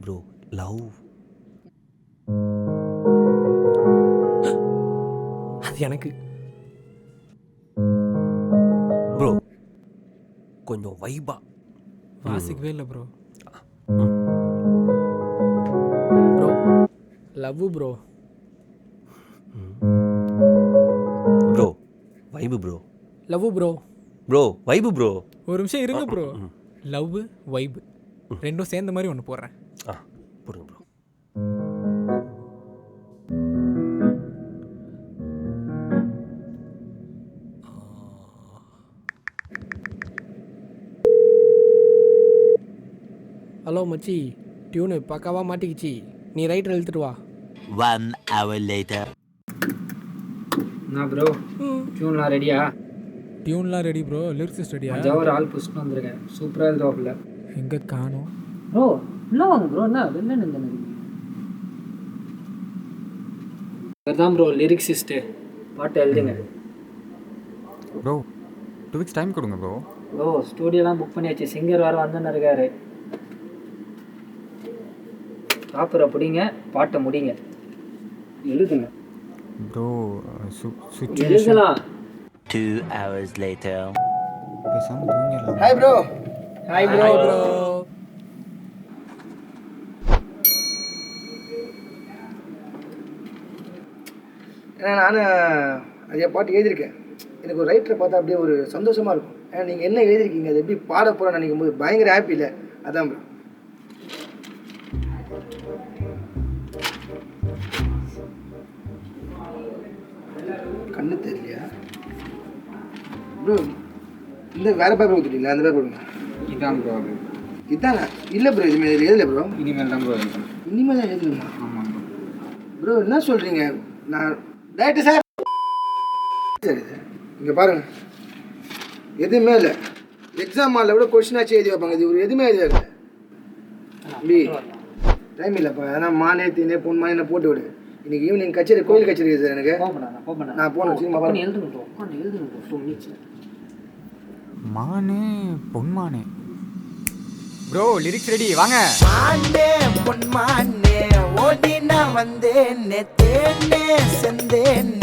Bro love அது எனக்கு bro கொஞ்சம் வைபா வாசிக்கவே இல்லை bro. Bro love bro. Bro vibe bro. Love bro. Bro vibe bro. ஒரு நிமிஷம் இருங்க ப்ரோ. லவ் வைபு ரெண்டும் சேர்ந்த மாதிரி ஒன்று போடுறேன். போடுங்க ப்ரோ. ஹலோ மச்சி, டியூனு பக்காவாக மாட்டிக்கிச்சு. நீ ரைட்டர் எழுத்துட்டு வா. 1 hour later. என்ன ப்ரோ டியூன்லாம் ரெடியா? டியூன்லாம் ரெடி ப்ரோ. லிரிக்ஸிஸ்ட் ரெடியா? ஜவர் ஆள் புஷ்னு வந்திருக்கேன். சூப்பராக எழுதுவாப்புல. எங்கே காணும் ப்ரோ இல்லை வாங்க ப்ரோ. என்ன வெளில நின்று இவர் தான் ப்ரோ லிரிக்ஸிஸ்ட்டு. பாட்டு எழுதுங்க ப்ரோ. 2 weeks டைம் கொடுங்க ப்ரோ. ப்ரோ ஸ்டூடியோலாம் புக் பண்ணியாச்சு. சிங்கர் வேறு வந்துன்னு இருக்காரு. சாப்பிட்ற பிடிங்க, பாட்டை முடிங்க, எழுதுங்க ப்ரோ. எழுதலாம். 2 hours later. பேசாமல் தூங்கிடலாம். Hi bro. Hi bro. Bro. ஏன்னா நான் நிறைய பாட்டு எழுதியிருக்கேன். எனக்கு ஒரு ரைட்டரை பார்த்தா அப்படியே ஒரு சந்தோஷமாக இருக்கும். ஏன்னா நீங்கள் என்ன எழுதியிருக்கீங்க, அது எப்படி பாட போகிறோன்னு நினைக்கும் போது பயங்கர ஹாப்பி இல்லை? அதான் ப்ரோ. கண்ணு தெரியலையா ப்ரோ? இந்த வேறு பேப்பர் கொடுத்துட்டீங்களா? அந்த பேப்பர் இதான் ப்ரோ. அது இதாங்க இல்லை ப்ரோ. இதுமாதிரி எழுதலை ப்ரோ. இனிமேல் தான் ப்ரோ எழுதணும். இனிமேல் தான் எழுதணுமா? ஆமாம் ப்ரோ. ப்ரோ என்ன சொல்கிறீங்க? நான் டேரக்டர் சார். சரி சார் இங்கே பாருங்கள், எதுவுமே இல்லை. எக்ஸாம் ஹாலில் விட கொஸ்டின் ஆச்சு எழுதி வைப்பாங்க. இது ஒரு எதுவுமே எழுதி வைக்கல. அப்படி டைம் இல்லைப்பா. ஏன்னா மானே தீனே பொன்மா என்ன போட்டு விடு. இன்னைக்கு ஈவினிங் கச்சேரி, கோயில் கச்சேரி சார் எனக்கு. நான் போனேன். சினிமா எழுதுங்க. மானே பொன்மானே. ப்ரோ லிரிக்ஸ் ரெடி வாங்க. மானே பொன்மானே ஓடி நான் வந்தேன், தேனே செந்தேன்.